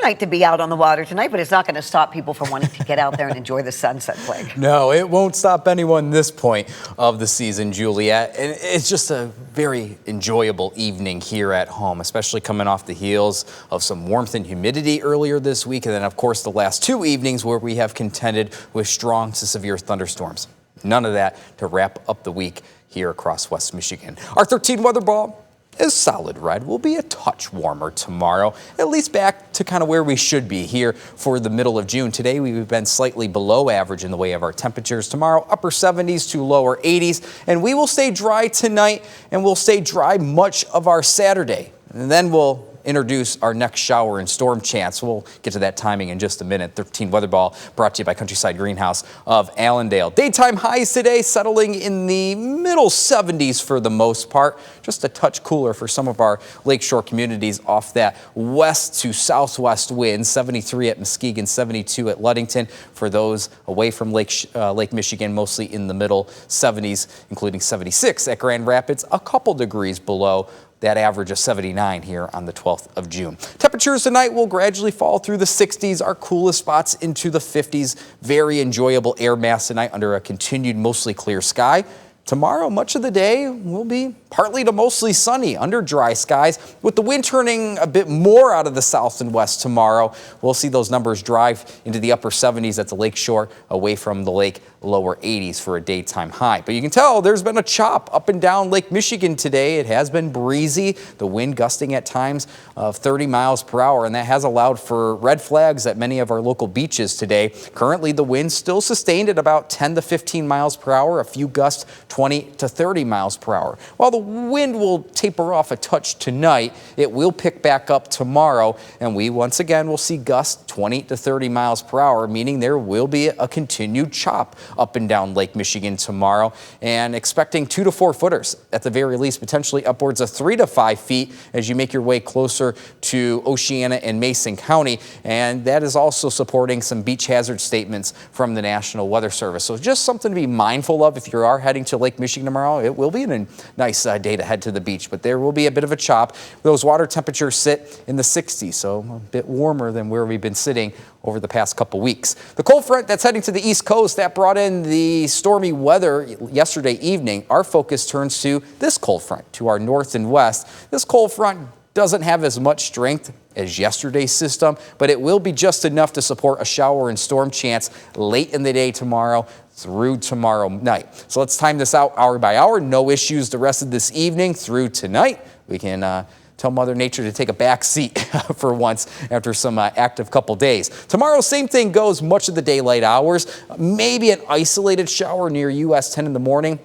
night to be out on the water tonight, but it's not going to stop people from wanting to get out there and enjoy the sunset, Blake. No, it won't stop anyone this point of the season, Juliet. And it's just a very enjoyable evening here at home, especially coming off the heels of some warmth and humidity earlier this week. And then, of course, the last 2 evenings where we have contended with strong to severe thunderstorms. None of that to wrap up the week here across West Michigan. Our 13 weather ball is solid red. We'll be a touch warmer tomorrow, at least back to kind of where we should be here for the middle of June. Today we've been slightly below average in the way of our temperatures. Tomorrow upper 70s to lower 80s, and we will stay dry tonight and we'll stay dry much of our Saturday. And then we'll introduce our next shower and storm chance. We'll get to that timing in just a minute. 13 weather ball brought to you by Countryside Greenhouse of Allendale. Daytime highs today settling in the middle 70s for the most part. Just a touch cooler for some of our lakeshore communities off that west to southwest wind. 73 at Muskegon, 72 at Ludington. For those away from Lake Michigan, mostly in the middle 70s, including 76 at Grand Rapids, a couple degrees below that average of 79 here on the 12th of June. Temperatures tonight will gradually fall through the 60s, our coolest spots into the 50s. Very enjoyable air mass tonight under a continued mostly clear sky. Tomorrow, much of the day will be partly to mostly sunny under dry skies, with the wind turning a bit more out of the south and west tomorrow. We'll see those numbers drive into the upper 70s at the lakeshore, away from the lake, lower 80s for a daytime high. But you can tell there's been a chop up and down Lake Michigan today. It has been breezy, the wind gusting at times of 30 miles per hour, and that has allowed for red flags at many of our local beaches today. Currently, the wind still sustained at about 10 to 15 miles per hour, a few gusts 20 to 30 miles per hour. While the wind will taper off a touch tonight, it will pick back up tomorrow, and we once again will see gusts 20 to 30 miles per hour, meaning there will be a continued chop up and down Lake Michigan tomorrow, and expecting 2 to 4 footers at the very least, potentially upwards of 3 to 5 feet as you make your way closer to Oceana and Mason County. And that is also supporting some beach hazard statements from the National Weather Service. So just something to be mindful of if you are heading to Lake Michigan tomorrow. It will be a nice day to head to the beach, but there will be a bit of a chop. Those water temperatures sit in the 60s, so a bit warmer than where we've been sitting over the past couple weeks. The cold front that's heading to the East Coast, that brought in the stormy weather yesterday evening. Our focus turns to this cold front to our north and west. This cold front doesn't have as much strength as yesterday's system, but it will be just enough to support a shower and storm chance late in the day tomorrow through tomorrow night. So let's time this out hour by hour. No issues the rest of this evening through tonight. We can tell Mother Nature to take a back seat for once after some active couple days. Tomorrow, same thing goes much of the daylight hours. Maybe an isolated shower near US 10 in the morning.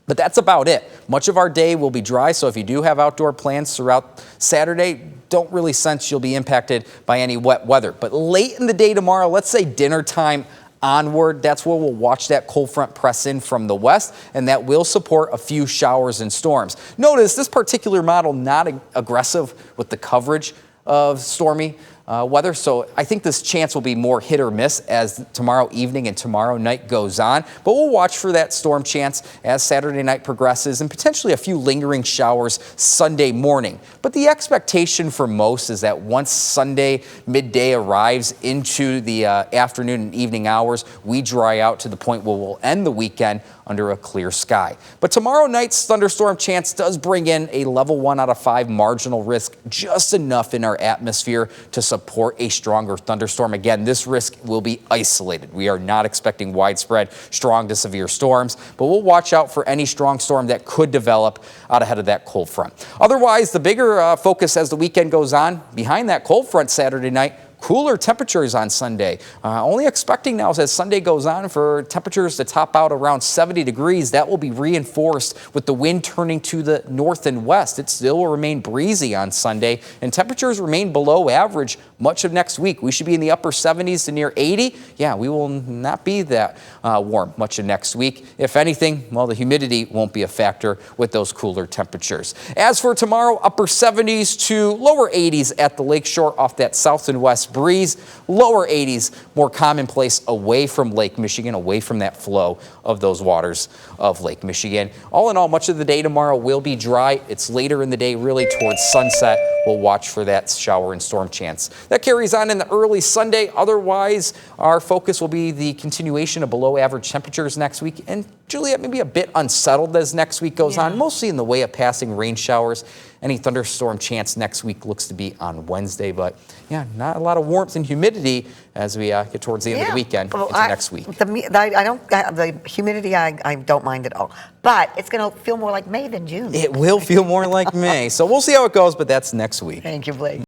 But that's about it. Much of our day will be dry, so if you do have outdoor plans throughout Saturday, don't really sense you'll be impacted by any wet weather. But late in the day tomorrow, let's say dinner time onward, that's where we'll watch that cold front press in from the west, and that will support a few showers and storms. Notice this particular model not aggressive with the coverage of stormy weather, so I think this chance will be more hit or miss as tomorrow evening and tomorrow night goes on. But we'll watch for that storm chance as Saturday night progresses and potentially a few lingering showers Sunday morning. But the expectation for most is that once Sunday midday arrives into the afternoon and evening hours, we dry out to the point where we'll end the weekend under a clear sky. But tomorrow night's thunderstorm chance does bring in a level 1 out of 5 marginal risk, just enough in our atmosphere to support a stronger thunderstorm. Again, this risk will be isolated. We are not expecting widespread strong to severe storms, but we'll watch out for any strong storm that could develop out ahead of that cold front. Otherwise, the bigger focus as the weekend goes on, behind that cold front Saturday night, cooler temperatures on Sunday. Only expecting now as Sunday goes on for temperatures to top out around 70 degrees. That will be reinforced with the wind turning to the north and west. It still will remain breezy on Sunday, and temperatures remain below average much of next week. We should be in the upper 70s to near 80. Yeah, we will not be that warm much of next week. If anything, well, the humidity won't be a factor with those cooler temperatures. As for tomorrow, upper 70s to lower 80s at the lakeshore off that south and west southwest breeze. Lower 80s, more commonplace away from Lake Michigan, away from that flow of those waters of Lake Michigan. All in all, much of the day tomorrow will be dry. It's later in the day, really towards sunset. We'll watch for that shower and storm chance. That carries on in the early Sunday. Otherwise, our focus will be the continuation of below average temperatures next week. And Juliet may be a bit unsettled as next week goes on, mostly in the way of passing rain showers. Any thunderstorm chance next week looks to be on Wednesday, but yeah, not a lot of warmth and humidity as we get towards the end of the weekend into next week. The humidity, I don't mind at all, but it's going to feel more like May than June. It will feel more like May, so we'll see how it goes, but that's next week. Thank you, Blake.